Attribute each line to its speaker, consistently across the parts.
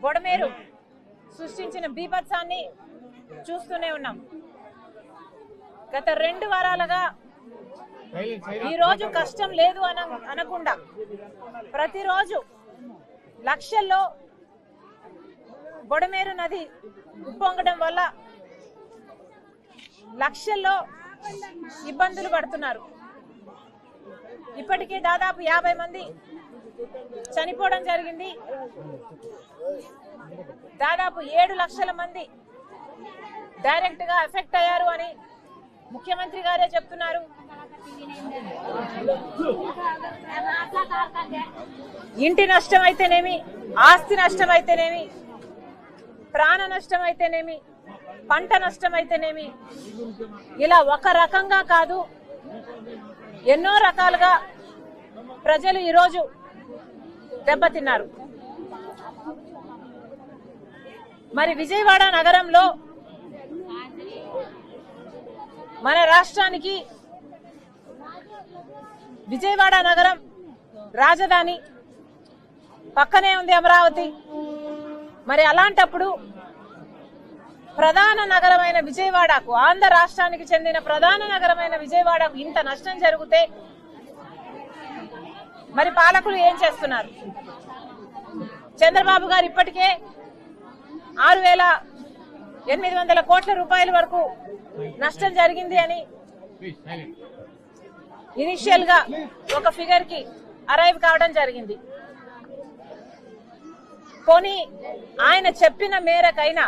Speaker 1: బొడమేరు సృష్టించిన బీభత్సాన్ని చూస్తూనే ఉన్నాం. గత 2 వారాలుగా ఈ రోజు కష్టం లేదు అనకుండా ప్రతిరోజు లక్షల్లో బొడమేరు నది ఉప్పొంగడం వల్ల లక్షల్లో ఇబ్బందులు పడుతున్నారు. ఇప్పటికే దాదాపు 50 మంది చనిపోవడం జరిగింది. దాదాపు 7 లక్షల మంది డైరెక్ట్ గా ఎఫెక్ట్ అయ్యారు అని ముఖ్యమంత్రి గారే చెప్తున్నారు. ఇంటి నష్టం అయితేనేమి, ఆస్తి నష్టం అయితేనేమి, ప్రాణ నష్టం అయితేనేమి, పంట నష్టం అయితేనేమి, ఇలా ఒక రకంగా కాదు ఎన్నో రకాలుగా ప్రజలు ఈరోజు దెబ్బతిన్నారు. మరి విజయవాడ నగరంలో మన రాష్ట్రానికి విజయవాడ నగరం రాజధాని, పక్కనే ఉంది అమరావతి. మరి అలాంటప్పుడు ప్రధాన నగరమైన విజయవాడకు, ఆంధ్ర రాష్ట్రానికి చెందిన ప్రధాన నగరమైన విజయవాడకు ఇంత నష్టం జరిగితే మరి పాలకులు ఏం చేస్తున్నారు? చంద్రబాబు గారు ఇప్పటికే 6,800 కోట్ల రూపాయల వరకు నష్టం జరిగింది అని ఇనిషియల్ గా ఒక ఫిగర్ కి అరైవ్ కావడం జరిగింది. పోనీ ఆయన చెప్పిన మేరకైనా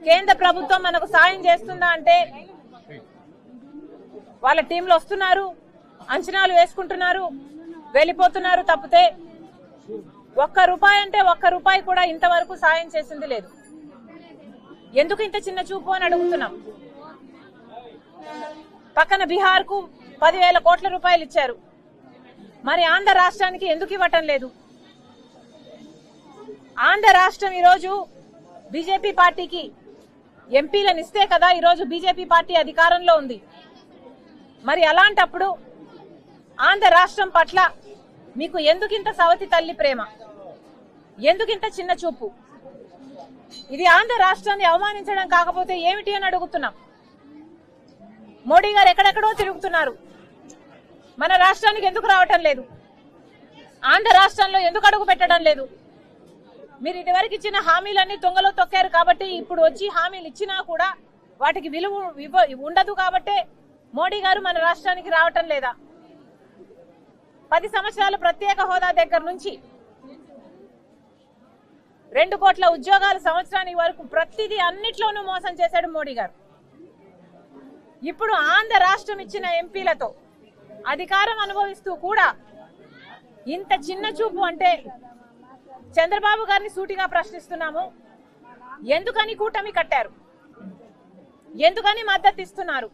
Speaker 1: కేంద్ర ప్రభుత్వం మనకు సాయం చేస్తుందా అంటే వాళ్ళ టీంలు వస్తున్నారు, అంచనాలు వేసుకుంటున్నారు, వెళ్ళిపోతున్నారు తప్పితే ₹1 అంటే ₹1 కూడా ఇంతవరకు సాయం చేసింది లేదు. ఎందుకు ఇంత చిన్న చూపు అని అడుగుతున్నాం. పక్కన బీహార్ కు 10,000 కోట్ల రూపాయలు ఇచ్చారు. మరి ఆంధ్ర రాష్ట్రానికి ఎందుకు ఇవ్వటం లేదు? ఆంధ్ర రాష్ట్రం ఈరోజు బీజేపీ పార్టీకి ఎంపీలను ఇస్తే కదా ఈరోజు బీజేపీ పార్టీ అధికారంలో ఉంది. మరి అలాంటప్పుడు ఆంధ్ర రాష్ట్రం పట్ల మీకు ఎందుకింత సవతి తల్లి ప్రేమ, ఎందుకింత చిన్న చూపు? ఇది ఆంధ్ర రాష్ట్రాన్ని అవమానించడం కాకపోతే ఏమిటి అని అడుగుతున్నాం. మోడీ గారు ఎక్కడెక్కడో తిరుగుతున్నారు, మన రాష్ట్రానికి ఎందుకు రావటం లేదు? ఆంధ్ర రాష్ట్రంలో ఎందుకు అడుగు పెట్టడం లేదు? మీరు ఇదివరకు ఇచ్చిన హామీలన్నీ తుంగలో తొక్కారు కాబట్టి ఇప్పుడు వచ్చి హామీలు ఇచ్చినా కూడా వాటికి విలువ ఉండదు కాబట్టి మోడీ గారు మన రాష్ట్రానికి రావటం లేదా? 10 సంవత్సరాల ప్రత్యేక హోదా దగ్గర నుంచి 2 కోట్ల ఉద్యోగాల సంవత్సరానికి వరకు ప్రతిదీ అన్నిట్లోనూ మోసం చేశాడు మోడీ గారు. ఇప్పుడు ఆంధ్ర రాష్ట్రం ఇచ్చిన ఎంపీలతో అధికారం అనుభవిస్తూ కూడా ఇంత చిన్న చూపు అంటే చంద్రబాబు గారిని సూటిగా ప్రశ్నిస్తున్నాము. ఎందుకని కూటమి కట్టారు? ఎందుకని మద్దతు ఇస్తున్నారు?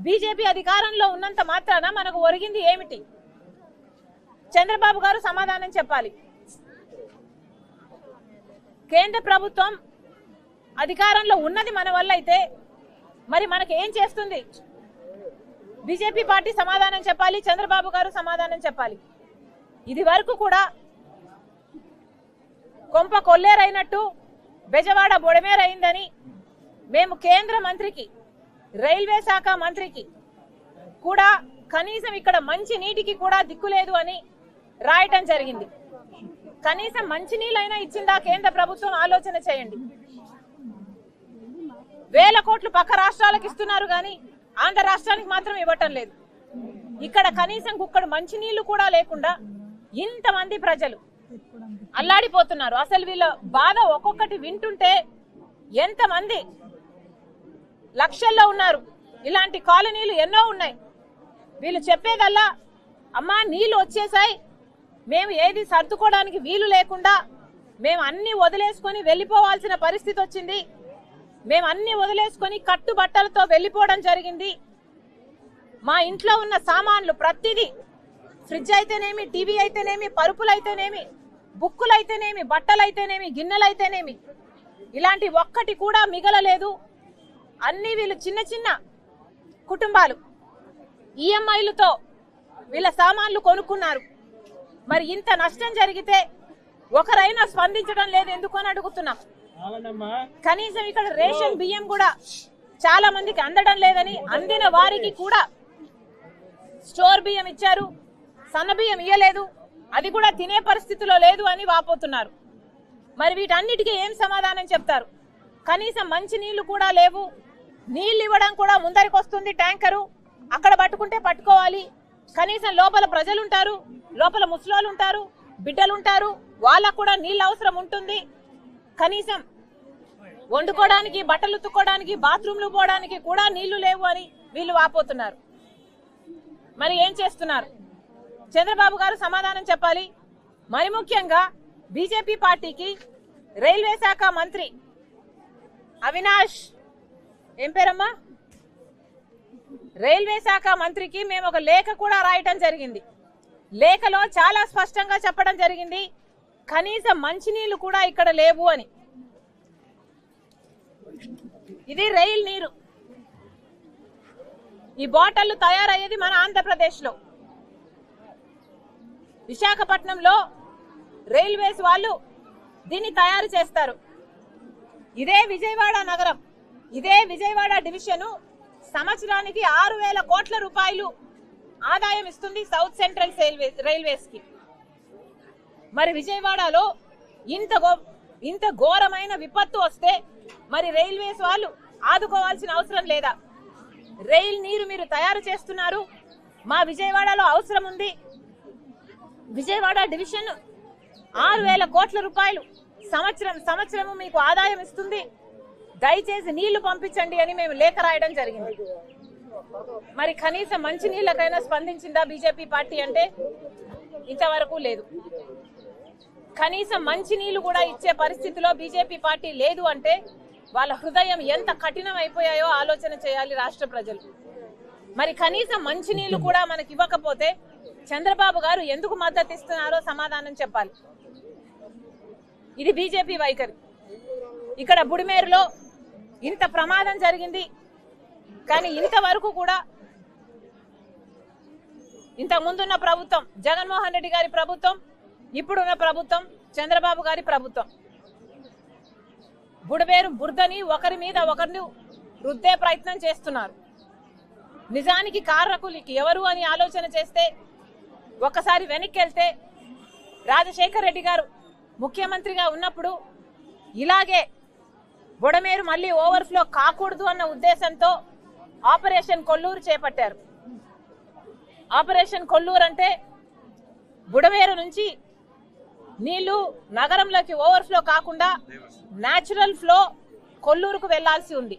Speaker 1: బీజేపీ అధికారంలో ఉన్నంత మాత్రాన మనకు ఒరిగింది ఏమిటి? చంద్రబాబు గారు సమాధానం చెప్పాలి. కేంద్ర ప్రభుత్వం అధికారంలో ఉన్నది మన వల్ల అయితే మరి మనకి ఏం చేస్తుంది? బీజేపీ పార్టీ సమాధానం చెప్పాలి, చంద్రబాబు గారు సమాధానం చెప్పాలి. ఇది వరకు కూడా కొంప కొల్లేరైనట్టు బెజవాడ బొడమేరైందని మేము కేంద్ర మంత్రికి, రైల్వే శాఖ మంత్రికి కూడా కనీసం ఇక్కడ మంచి నీటికి కూడా దిక్కులేదు అని రాయటం జరిగింది. కనీసం మంచినీళ్ళైనా ఇచ్చిందా కేంద్ర ప్రభుత్వం? ఆలోచన చేయండి. 1000 కోట్లు పక్క రాష్ట్రాలకు ఇస్తున్నారు కానీ ఆంధ్ర రాష్ట్రానికి మాత్రం ఇవ్వటం లేదు. ఇక్కడ కనీసం కుక్కడు మంచినీళ్లు కూడా లేకుండా ఇంతమంది ప్రజలు అల్లాడిపోతున్నారు. అసలు వీళ్ళ బాధ ఒక్కొక్కటి వింటుంటే ఎంతమంది లక్షల్లో ఉన్నారు. ఇలాంటి కాలనీలు ఎన్నో ఉన్నాయి. వీళ్ళు చెప్పేదల్లా అమ్మా నీళ్లు వచ్చేసాయి, మేము ఏది సర్దుకోవడానికి వీలు లేకుండా మేము అన్ని వదిలేసుకొని వెళ్ళిపోవాల్సిన పరిస్థితి వచ్చింది, మేము అన్ని వదిలేసుకొని కట్టుబట్టలతో వెళ్ళిపోవడం జరిగింది. మా ఇంట్లో ఉన్న సామాన్లు ప్రతిదీ, ఫ్రిడ్జ్ అయితేనేమి, టీవీ అయితేనేమి, పరుపులు అయితేనేమి, బుక్కులు అయితేనేమి, బట్టలు అయితేనేమి, గిన్నెలు అయితేనేమి, ఇలాంటి ఒక్కటి కూడా మిగలలేదు. అన్ని వీళ్ళు చిన్న చిన్న కుటుంబాలు ఈఎంఐలతో వీళ్ళ సామాన్లు కొనుక్కున్నారు. మరి ఇంత నష్టం జరిగితే ఒకరైనా స్పందించడం లేదు ఎందుకు అని అడుగుతున్నాం. కనీసం ఇక్కడ రేషన్ బియ్యం కూడా చాలా మందికి అందడం లేదని, అందిన వారికి కూడా స్టోర్ బియ్యం ఇచ్చారు, సన్న బియ్యం ఇయ్యలేదు, అది కూడా తినే పరిస్థితిలో లేదు అని వాపోతున్నారు. మరి వీటన్నిటికీ ఏం సమాధానం చెప్తారు? కనీసం మంచి నీళ్లు కూడా లేవు, నీళ్లు ఇవ్వడం కూడా ముందరికి వస్తుంది ట్యాంకరు, అక్కడ పట్టుకుంటే పట్టుకోవాలి. కనీసం లోపల ప్రజలు ఉంటారు, లోపల ముసలోళ్ళు ఉంటారు, బిడ్డలు ఉంటారు, వాళ్ళకు కూడా నీళ్ళు అవసరం ఉంటుంది. కనీసం వండుకోవడానికి, బట్టలు ఉతుక్కోవడానికి, బాత్రూంలు పోవడానికి కూడా నీళ్లు లేవు అని వీళ్ళు వాపోతున్నారు. మరి ఏం చేస్తున్నారు? చంద్రబాబు గారు సమాధానం చెప్పాలి. మరి ముఖ్యంగా బీజేపీ పార్టీకి రైల్వే శాఖ మంత్రి అవినాష్, ఏం పేరమ్మా, రైల్వే శాఖ మంత్రికి మేము ఒక లేఖ కూడా రాయటం జరిగింది. లేఖలో చాలా స్పష్టంగా చెప్పడం జరిగింది, కనీసం మంచినీళ్లు కూడా ఇక్కడ లేవు అని. ఇది రైలు నీరు. ఈ బాటిళ్లు తయారయ్యేది మన ఆంధ్రప్రదేశ్లో, విశాఖపట్నంలో రైల్వేస్ వాళ్ళు దీన్ని తయారు చేస్తారు. ఇదే విజయవాడ నగరం, ఇదే విజయవాడ డివిజను సంవత్సరానికి 6,000 కోట్ల రూపాయలు ఆదాయం ఇస్తుంది సౌత్ సెంట్రల్ రైల్వేస్ కి. మరి విజయవాడలో ఇంత ఘోరమైన విపత్తు వస్తే మరి రైల్వేస్ వాళ్ళు ఆదుకోవాల్సిన అవసరం లేదా? రైల్ నీరు మీరు తయారు చేస్తున్నారు, మా విజయవాడలో అవసరం ఉంది. విజయవాడ డివిజన్ 6,000 కోట్ల రూపాయలు సంవత్సరము మీకు ఆదాయం ఇస్తుంది, దయచేసి నీళ్లు పంపించండి అని మేము లేఖ రాయడం జరిగింది. మరి కనీసం మంచి నీళ్ళకైనా స్పందించిందా బీజేపీ పార్టీ అంటే? ఇంతవరకు లేదు. కనీసం మంచి నీళ్లు కూడా ఇచ్చే పరిస్థితిలో బీజేపీ పార్టీ లేదు అంటే వాళ్ళ హృదయం ఎంత కఠినం అయిపోయాయో ఆలోచన చేయాలి రాష్ట్ర ప్రజలు. మరి కనీసం మంచి నీళ్లు కూడా మనకి ఇవ్వకపోతే చంద్రబాబు గారు ఎందుకు మద్దతు ఇస్తున్నారో సమాధానం చెప్పాలి. ఇది బీజేపీ వైఖరి. ఇక్కడ బుడిమేరులో ఇంత ప్రమాదం జరిగింది, కానీ ఇంతవరకు కూడా ఇంతకు ముందున్న ప్రభుత్వం, జగన్మోహన్ రెడ్డి గారి ప్రభుత్వం, ఇప్పుడున్న ప్రభుత్వం, చంద్రబాబు గారి ప్రభుత్వం బుడమేరు బురదని ఒకరి మీద ఒకరిని రుద్దే ప్రయత్నం చేస్తున్నారు. నిజానికి కారకులకి ఎవరు అని ఆలోచన చేస్తే, ఒకసారి వెనక్కి వెళ్తే, రాజశేఖర్ రెడ్డి గారు ముఖ్యమంత్రిగా ఉన్నప్పుడు ఇలాగే బుడమేరు మళ్ళీ ఓవర్ఫ్లో కాకూడదు అన్న ఉద్దేశంతో ఆపరేషన్ కొల్లూరు చేపట్టారు. ఆపరేషన్ కొల్లూరు అంటే బుడమేరు నుంచి నీళ్లు నగరంలోకి ఓవర్ఫ్లో కాకుండా న్యాచురల్ ఫ్లో కొల్లూరుకు వెళ్లాల్సి ఉంది.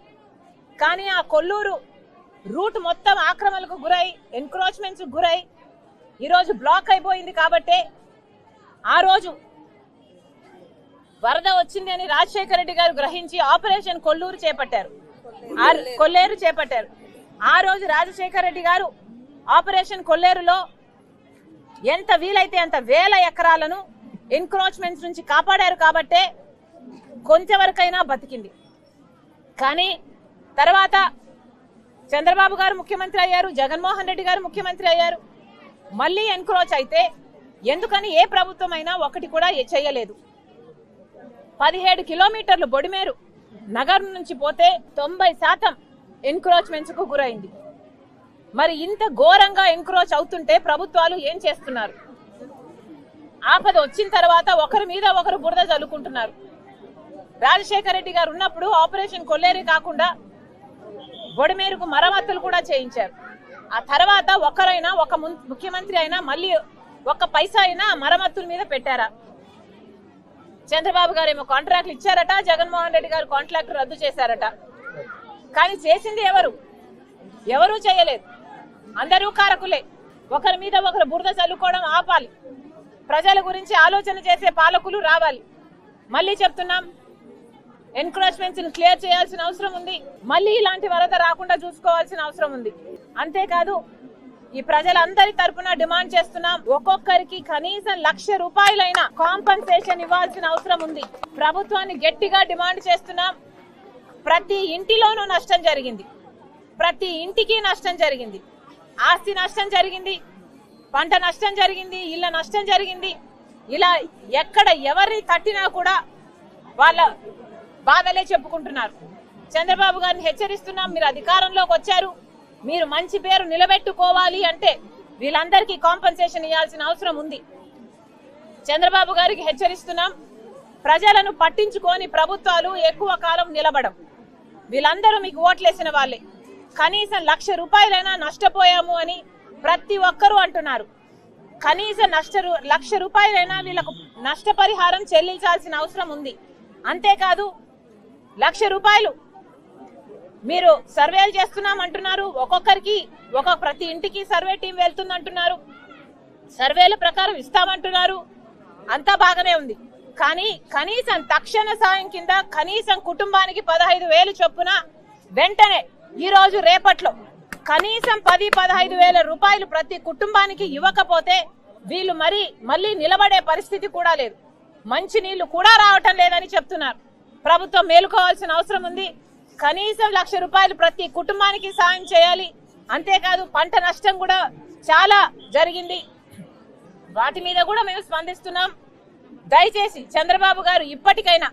Speaker 1: కానీ ఆ కొల్లూరు రూట్ మొత్తం ఆక్రమణకు గురై, ఎన్క్రోచ్మెంట్స్ గురై ఈరోజు బ్లాక్ అయిపోయింది. కాబట్టి ఆ రోజు వరద వచ్చింది అని రాజశేఖర రెడ్డి గారు గ్రహించి ఆపరేషన్ కొల్లూరు చేపట్టారు, కొల్లేరు చేపట్టారు. ఆ రోజు రాజశేఖర రెడ్డి గారు ఆపరేషన్ కొల్లేరులో ఎంత వీలైతే అంత 1000 ఎకరాలను ఎన్క్రోచ్మెంట్స్ నుంచి కాపాడారు. కాబట్టే కొంతవరకైనా బతికింది. కానీ తర్వాత చంద్రబాబు గారు ముఖ్యమంత్రి అయ్యారు, జగన్మోహన్ రెడ్డి గారు ముఖ్యమంత్రి అయ్యారు. మళ్ళీ ఎన్క్రోచ్ అయితే ఎందుకని ఏ ప్రభుత్వం అయినా ఒకటి కూడా చేయలేదు. 17 కిలోమీటర్లు బొడిమేరు నగరం నుంచి పోతే 90% ఎన్క్రోచ్మెంట్స్ కు గురైంది. మరి ఇంత ఘోరంగా ఎన్క్రోచ్ అవుతుంటే ప్రభుత్వాలు ఏం చేస్తున్నారు? ఆపద వచ్చిన తర్వాత ఒకరి మీద ఒకరు బురద చల్లుకుంటున్నారు. రాజశేఖర రెడ్డి గారు ఉన్నప్పుడు ఆపరేషన్ కొల్లేరు కాకుండా బొడిమేరుకు మరమ్మతులు కూడా చేయించారు. ఆ తర్వాత ఒకరైనా, ఒక ముఖ్యమంత్రి అయినా మళ్ళీ ఒక్క పైసా అయినా మరమ్మతుల మీద పెట్టారా? చంద్రబాబు గారు ఏమో కాంట్రాక్ట్లు ఇచ్చారట, జగన్మోహన్ రెడ్డి గారు కాంట్రాక్ట్ రద్దు చేశారట. కానీ చేసింది ఎవరూ చేయలేదు. అందరూ కారకులే. ఒకరి మీద ఒకరు బురద చల్లుకోవడం ఆపాలి. ప్రజల గురించి ఆలోచన చేసే పాలకులు రావాలి. మళ్ళీ చెప్తున్నాం, ఎన్క్రోచ్మెంట్స్ ను క్లియర్ చేయాల్సిన అవసరం ఉంది. మళ్ళీ ఇలాంటి వరద రాకుండా చూసుకోవాల్సిన అవసరం ఉంది. అంతేకాదు, ఈ ప్రజలందరి తరపున డిమాండ్ చేస్తున్నాం, ఒక్కొక్కరికి కనీసం 1,00,000 రూపాయలైనా కాంపన్సేషన్ ఇవ్వాల్సిన అవసరం ఉంది. ప్రభుత్వాన్ని గట్టిగా డిమాండ్ చేస్తున్నాం. ప్రతి ఇంటిలోనూ నష్టం జరిగింది, ప్రతి ఇంటికి నష్టం జరిగింది, ఆస్తి నష్టం జరిగింది, పంట నష్టం జరిగింది, ఇళ్ళ నష్టం జరిగింది. ఇలా ఎక్కడ ఎవరిని తట్టినా కూడా వాళ్ళ బాధలే చెప్పుకుంటున్నారు. చంద్రబాబు గారిని హెచ్చరిస్తున్నాం, మీరు అధికారంలోకి వచ్చారు, మీరు మంచి పేరు నిలబెట్టుకోవాలి అంటే వీళ్ళందరికీ కాంపెన్సేషన్ ఇవ్వాల్సిన అవసరం ఉంది. చంద్రబాబు గారికి హెచ్చరిస్తున్నాం, ప్రజలను పట్టించుకొని ప్రభుత్వాలు ఎక్కువ కాలం నిలబడం. వీళ్ళందరూ మీకు ఓట్లేసిన వాళ్ళే. కనీసం 1,00,000 రూపాయలైనా నష్టపోయాము అని ప్రతి ఒక్కరూ అంటున్నారు. కనీసం 1,00,000 రూపాయలైనా వీళ్ళకు నష్టపరిహారం చెల్లించాల్సిన అవసరం ఉంది. అంతేకాదు 1,00,000 రూపాయలు మీరు సర్వేలు చేస్తున్నాం అంటున్నారు, ఒక్కొక్కరికి ప్రతి ఇంటికి సర్వే టీం వెళ్తుందంటున్నారు, సర్వేల ప్రకారం ఇస్తామంటున్నారు, అంతా బాగానే ఉంది. కానీ కనీసం తక్షణ సాయం కింద కనీసం కుటుంబానికి 15,000 చొప్పున వెంటనే ఈ రోజు రేపట్లో కనీసం 10-15,000 రూపాయలు ప్రతి కుటుంబానికి ఇవ్వకపోతే వీళ్ళు మళ్ళీ నిలబడే పరిస్థితి కూడా లేదు. మంచి నీళ్లు కూడా రావటం లేదని చెప్తున్నారు. ప్రభుత్వం మేలుకోవాల్సిన అవసరం ఉంది. కనీసం 1,00,000 రూపాయలు ప్రతి కుటుంబానికి సాయం చేయాలి. అంతేకాదు పంట నష్టం కూడా చాలా జరిగింది, వాటి మీద కూడా మేము స్పందిస్తున్నాం. దయచేసి చంద్రబాబు గారు ఇప్పటికైనా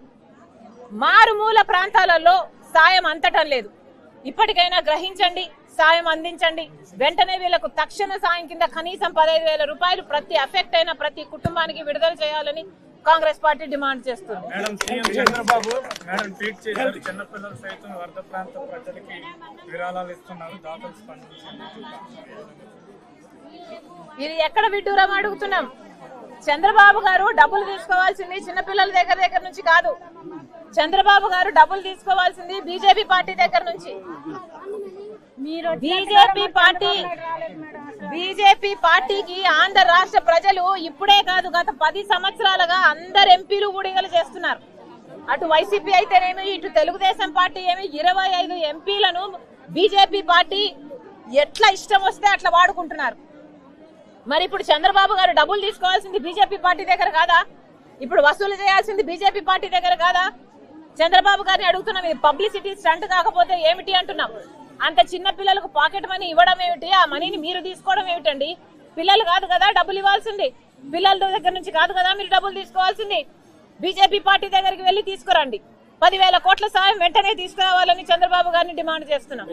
Speaker 1: మారుమూల ప్రాంతాలలో సాయం అందటం లేదు, ఇప్పటికైనా గ్రహించండి, సాయం అందించండి. వెంటనే వీళ్లకు తక్షణ సాయం కింద కనీసం 15,000 రూపాయలు ప్రతి అఫెక్ట్ అయిన ప్రతి కుటుంబానికి విడుదల చేయాలని కాంగ్రెస్ పార్టీ డిమాండ్ చేస్తుంది.
Speaker 2: Madam CM Chandrababu madam tweet చేశారు, చిన్నపిల్లలు సైతం వరద ప్రాంత ప్రజలకి విరాళాలు ఇస్తున్నారు, దాతలు స్పందించారు.
Speaker 1: ఇది ఎక్కడ విడ్డూరం అడుగుతున్నాం. చంద్రబాబు గారు డబ్బులు తీసుకోవాల్సింది చిన్నపిల్లల దగ్గర నుంచి కాదు. చంద్రబాబు గారు డబ్బులు తీసుకోవాల్సింది బీజేపీ పార్టీ దగ్గర నుంచి. బీజేపీ పార్టీకి ఆంధ్ర రాష్ట్ర ప్రజలు ఇప్పుడే కాదు గత 10 సంవత్సరాలుగా అందరు ఎంపీలు ఊడిగలు చేస్తున్నారు. అటు వైసీపీ అయితేనేమి, ఇటు తెలుగుదేశం పార్టీ ఏమి 25 ఎంపీలను బీజేపీ పార్టీ ఎట్లా ఇష్టం వస్తే అట్లా వాడుకుంటున్నారు. మరి ఇప్పుడు చంద్రబాబు గారు డబ్బులు తీసుకోవాల్సింది బీజేపీ పార్టీ దగ్గర కాదా? ఇప్పుడు వసూలు చేయాల్సింది బీజేపీ పార్టీ దగ్గర కాదా? చంద్రబాబు గారిని అడుగుతున్నాం, ఇది పబ్లిసిటీ స్టంట్ కాకపోతే ఏమిటి అంటున్నాం. అంత చిన్న పిల్లలకు పాకెట్ మనీ ఇవ్వడం ఏమిటి? ఆ మనీని మీరు తీసుకోవడం ఏమిటండి? పిల్లలు కాదు కదా డబ్బులు ఇవ్వాల్సింది, పిల్లల దగ్గర నుంచి కాదు కదా మీరు డబ్బులు తీసుకోవాల్సింది. బీజేపీ పార్టీ దగ్గరికి వెళ్లి తీసుకురండి. 10,000 కోట్ల సాయం వెంటనే తీసుకురావాలని చంద్రబాబు గారిని డిమాండ్ చేస్తున్నాం.